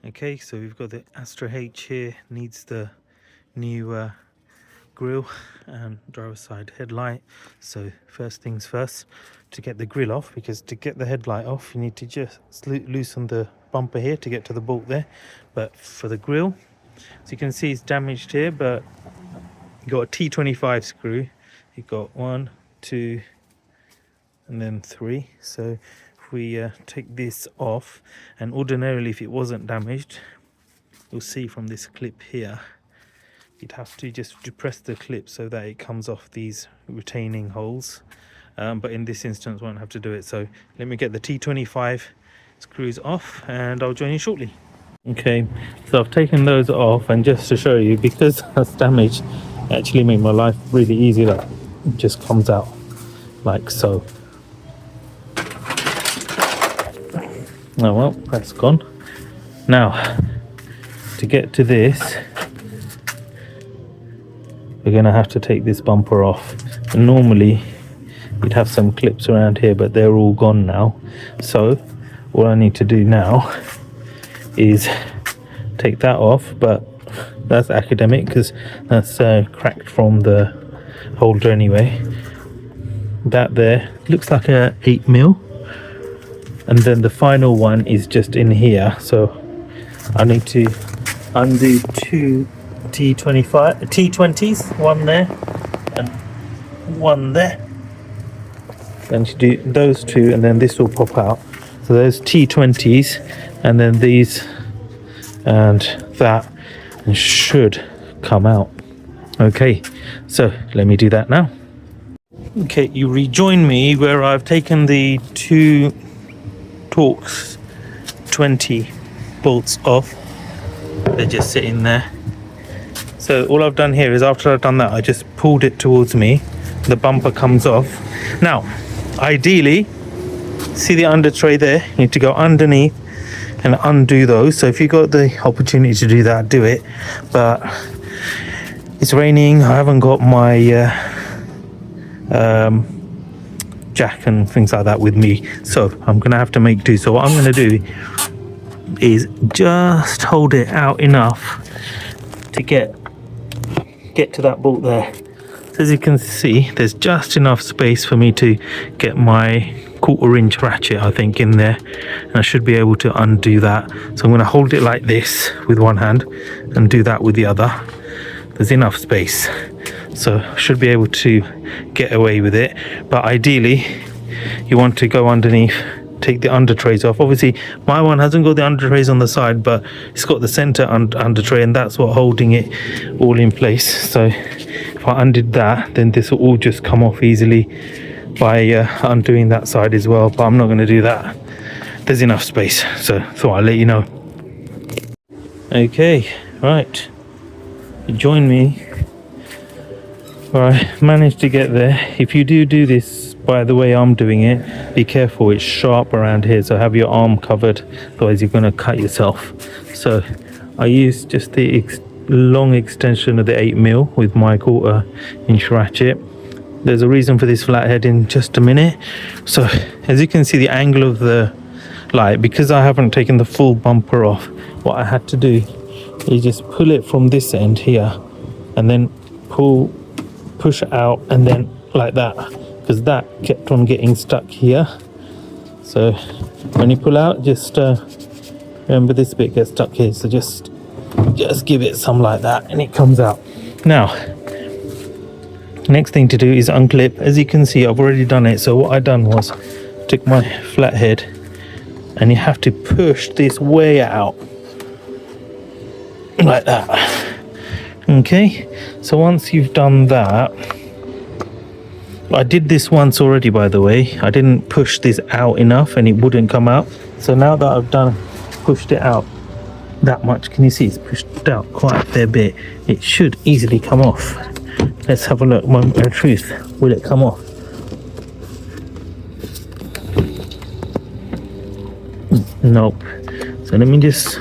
Okay, so we've got the Astra H here, needs the new grill and driver side headlight. So first things first, to get the grill off, because to get the headlight off you need to just loosen the bumper here to get to the bolt there. But for the grill, so you can see it's damaged here, but you got a T25 screw. You got 1, 2 and then 3. So if we take this off, and ordinarily if it wasn't damaged, you'll see from this clip here, you'd have to just depress the clip so that it comes off these retaining holes, but in this instance won't have to do it. So let me get the T25 screws off and I'll join you shortly. Okay, so I've taken those off, and just to show you, because that's damaged, it actually made my life really easy. Like, it just comes out like so. Oh well, that's gone. Now to get to this, we're gonna have to take this bumper off. And normally you'd have some clips around here, but they're all gone now. So what I need to do now is take that off, but that's academic because that's cracked from the holder anyway. That there looks like a 8mm, and then the final one is just in here. So I need to undo 2 T20s, one there and one there. Then to do those 2, and then this will pop out. So there's T20s, and then these and that, and should come out. Okay, so let me do that now. Okay, you rejoin me where I've taken the 2 Torx 20 bolts off. They're just sitting there. So all I've done here is, after I've done that, I just pulled it towards me. The bumper comes off. Now, ideally, see the under tray there? You need to go underneath and undo those. So if you've got the opportunity to do that, do it. But it's raining. I haven't got my jack and things like that with me, so I'm gonna have to make do. So what I'm gonna do is just hold it out enough to get to that bolt there. So as you can see, there's just enough space for me to get my 1/4" ratchet, I think, in there, and I should be able to undo that. So I'm going to hold it like this with one hand and do that with the other. There's enough space, so I should be able to get away with it. But ideally you want to go underneath, take the under trays off. Obviously my one hasn't got the under trays on the side, but it's got the center under tray, and that's what holding it all in place. So if I undid that, then this will all just come off easily by undoing that side as well. But I'm not going to do that, there's enough space, so thought I'll let you know. Okay, right, you join me. Alright, managed to get there. If you do this by the way I'm doing it, be careful, it's sharp around here, so have your arm covered, otherwise you're going to cut yourself. So I used just the long extension of the 8mm with my 1/4" ratchet. There's a reason for this flathead in just a minute. So as you can see, the angle of the light, because I haven't taken the full bumper off, what I had to do is just pull it from this end here and then push it out, and then like that, because that kept on getting stuck here. So when you pull out, just remember this bit gets stuck here, so just give it some like that and it comes out. Now next thing to do is unclip. As you can see, I've already done it. So what I done was took my flathead, and you have to push this way out like that. Okay, so once you've done that, I did this once already, by the way. I didn't push this out enough and it wouldn't come out. So now that I've pushed it out that much, can you see it's pushed out quite a fair bit, it should easily come off. Let's have a look. Moment of truth, will it come off? Nope. So let me just,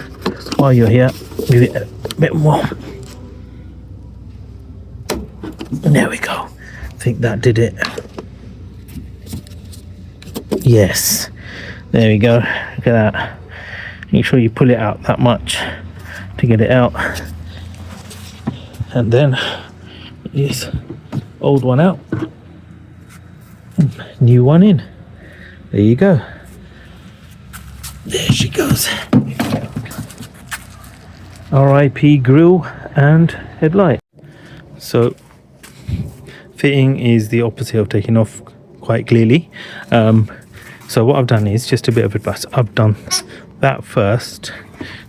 while you're here, give it a bit more. There we go. I think that did it. Yes, there we go. Look at that. make sure you pull it out that much to get it out, and then this old one out, new one in. There you go. There she goes. RIP grill and headlight. So fitting is the opposite of taking off, quite clearly. So what I've done is just a bit of advice. I've done that first,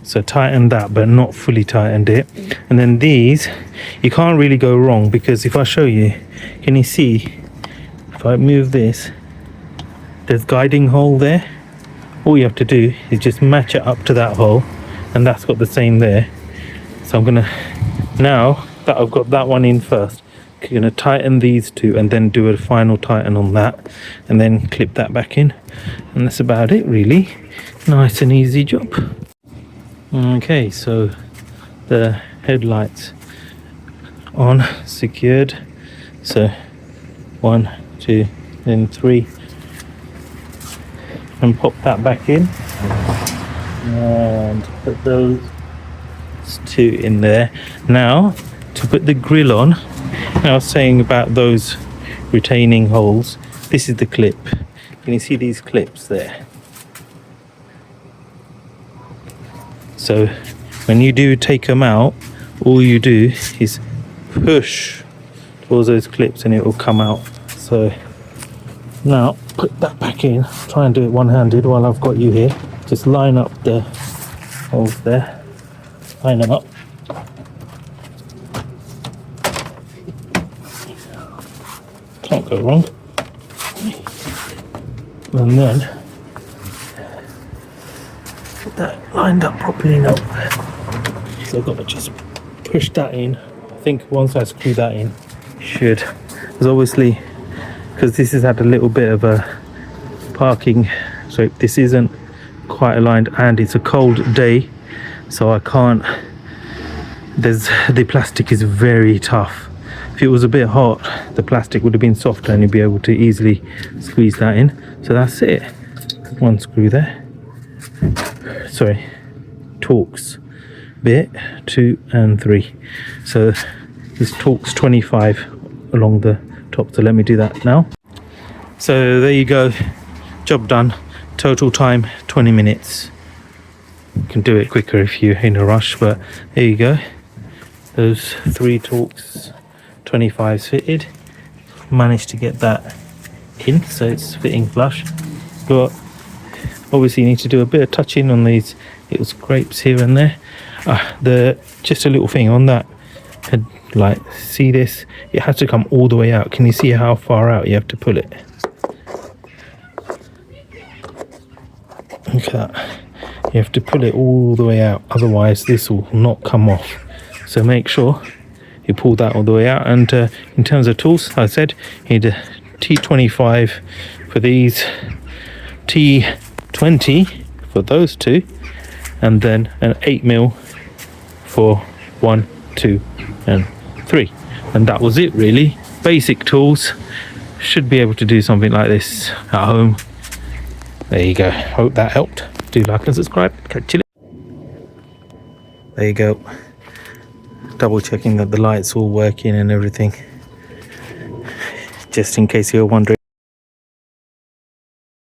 so tightened that but not fully tightened it, and then these you can't really go wrong, because if I show you, can you see if I move this, there's guiding hole there. All you have to do is just match it up to that hole, and that's got the same there. So I'm gonna, now that I've got that one in first, I'm gonna tighten these two and then do a final tighten on that, and then clip that back in, and that's about it really. Nice and easy job. Okay, so the headlights on, secured. So 1, 2, then 3, and pop that back in, and put those 2 in there. Now to put the grill on, I was saying about those retaining holes, this is the clip. Can you see these clips there? So when you do take them out, all you do is push towards those clips and it will come out. So now put that back in. Try and do it one-handed while I've got you here. Just line up the holes there, line them up. Can't go wrong. And then get that lined up properly now. So I've got to just push that in. I think once I screw that in, should, because obviously, because this has had a little bit of a parking, so this isn't quite aligned, and it's a cold day, so I can't, the plastic is very tough. If it was a bit hot, the plastic would have been softer and you'd be able to easily squeeze that in. So that's it. One screw there. Sorry, Torx bit 2 and 3. So this Torx 25 along the top. So let me do that now. So there you go. Job done. Total time 20 minutes. You can do it quicker if you're in a rush, but there you go. Those 3 Torx 25s fitted. Managed to get that in, so it's fitting flush. But obviously you need to do a bit of touching on these little scrapes here and there. Just a little thing on that headlight. See this? It has to come all the way out. Can you see how far out you have to pull it? Look at that. You have to pull it all the way out, otherwise this will not come off. So make sure you pull that all the way out. And in terms of tools, I said you need a T25 for these, T20 for those 2, and then an 8mm for 1, 2 and 3. And that was it really. Basic tools. Should be able to do something like this at home. There you go. Hope that helped. Do like and subscribe. Catch you later. There you go. Double checking that the light's all working and everything, just in case you're wondering.